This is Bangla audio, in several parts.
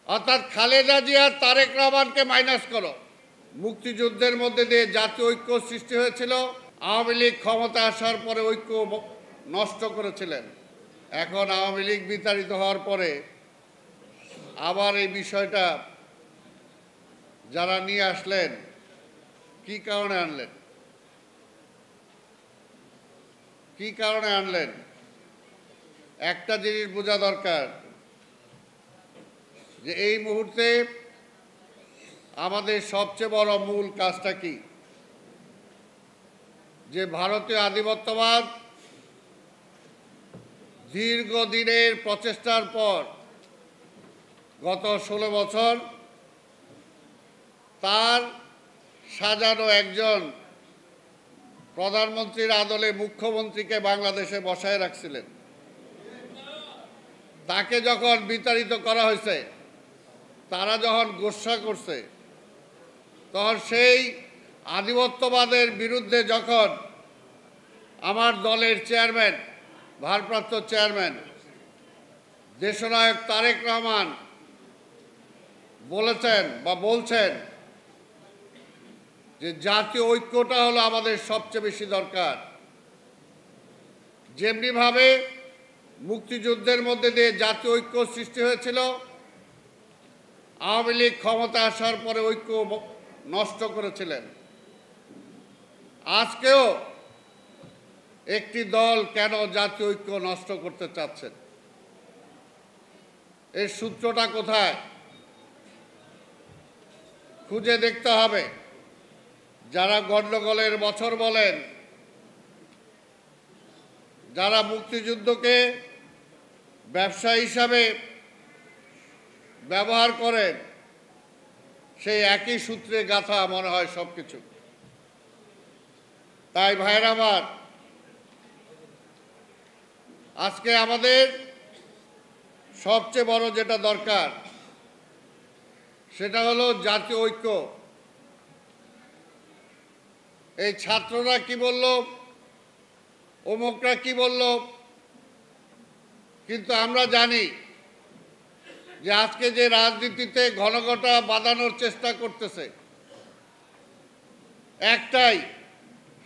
অর্থাৎ খালেদা জিয়া তারেক রহমানকে মাইনাস করো। মুক্তিযুদ্ধের মধ্যে দিয়ে জাতীয় ঐক্য সৃষ্টি হয়েছিল। আওয়ামী লীগ ক্ষমতা আসার পরে ঐক্য নষ্ট করেছিলেন। এখন আওয়ামী লীগ বিতাড়িত হওয়ার পরে আবার এই বিষয়টা যারা নিয়ে আসলেন, কি কারণে আনলেন? কি কারণে আনলেন? একটা জিনিস বোঝা দরকার যে এই মুহূর্তে আমাদের সবচেয়ে বড় মূল কাজটা কি? যে ভারতীয় আধিপত্যবাদ দীর্ঘদিনের প্রচেষ্টার পর গত 16 বছর তার সাজানো একজন প্রধানমন্ত্রীর আদলে মুখ্যমন্ত্রীকে বাংলাদেশে বসায় রাখছিলেন। তাকে যখন বিতাড়িত করা হয়েছে, তারা যখন গোসা করছে, তখন সেই আধিপত্যবাদের বিরুদ্ধে যখন আমার দলের চেয়ারম্যান, ভারপ্রাপ্ত চেয়ারম্যান দেশনায়ক তারেক রহমান বলেছেন বা বলছেন যে জাতীয় ঐক্যটা হলো আমাদের সবচেয়ে বেশি দরকার। যেমনিভাবে মুক্তিযুদ্ধের মধ্যে দিয়ে জাতীয় ঐক্য সৃষ্টি হয়েছিল, আওয়ামী লীগ ক্ষমতা আসার পরে ঐক্য নষ্ট করেছিলেন। আজকেও একটি দল কেন জাতীয় ঐক্য নষ্ট করতে চাচ্ছেন? এর সূত্রটা কোথায়? খুঁজে দেখতে হবে। যারা গন্ডগোলের বছর বলেন, যারা মুক্তিযুদ্ধকে ব্যবসা হিসাবে ব্যবহার করেন, সেই একই সূত্রে গাঁথা মনে হয় সবকিছু। তাই ভাইরা আমার, আজকে আমাদের সবচেয়ে বড় যেটা দরকার সেটা হলো জাতীয় ঐক্য। এই ছাত্ররা কি বলল, অমুকরা কি বলল, কিন্তু আমরা জানি যে আজকে যে রাজনীতিতে ঘনঘটা বাঁধানোর চেষ্টা করতেছে একটাই,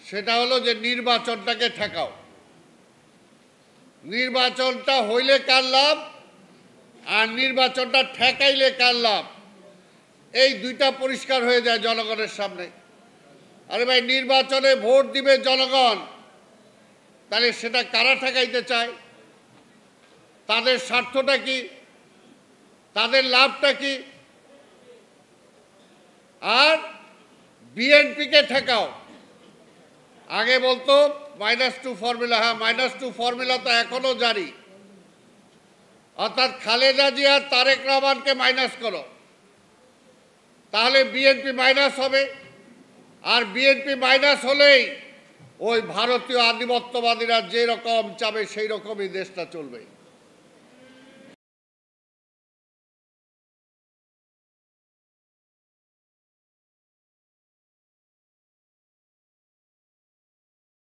সেটা হলো যে নির্বাচনটাকে ঠেকাও। নির্বাচনটা হইলে কার লাভ আর নির্বাচনটা ঠেকাইলে কার লাভ, এই দুইটা পরিষ্কার হয়ে যায় জনগণের সামনে। আরে ভাই, নির্বাচনে ভোট দিবে জনগণ, তাহলে সেটা কারা ঠেকাইতে চায়? তাদের স্বার্থটা কি? তাদের লাভটা কি? আর বিএনপিকে ঠেকাও। আগে বলতো -2 ফর্মুলা, হ্যাঁ -2 ফর্মুলা তো এখনো জারি। অর্থাৎ খালেদা জিয়া তারেক রহমানকে মাইনাস করো, তাহলে বিএনপি মাইনাস হবে। আর বিএনপি মাইনাস হলেই ওই ভারতীয় আধিপত্যবাদীরা যে রকম চাবে সেই রকমই দেশটা চলবে।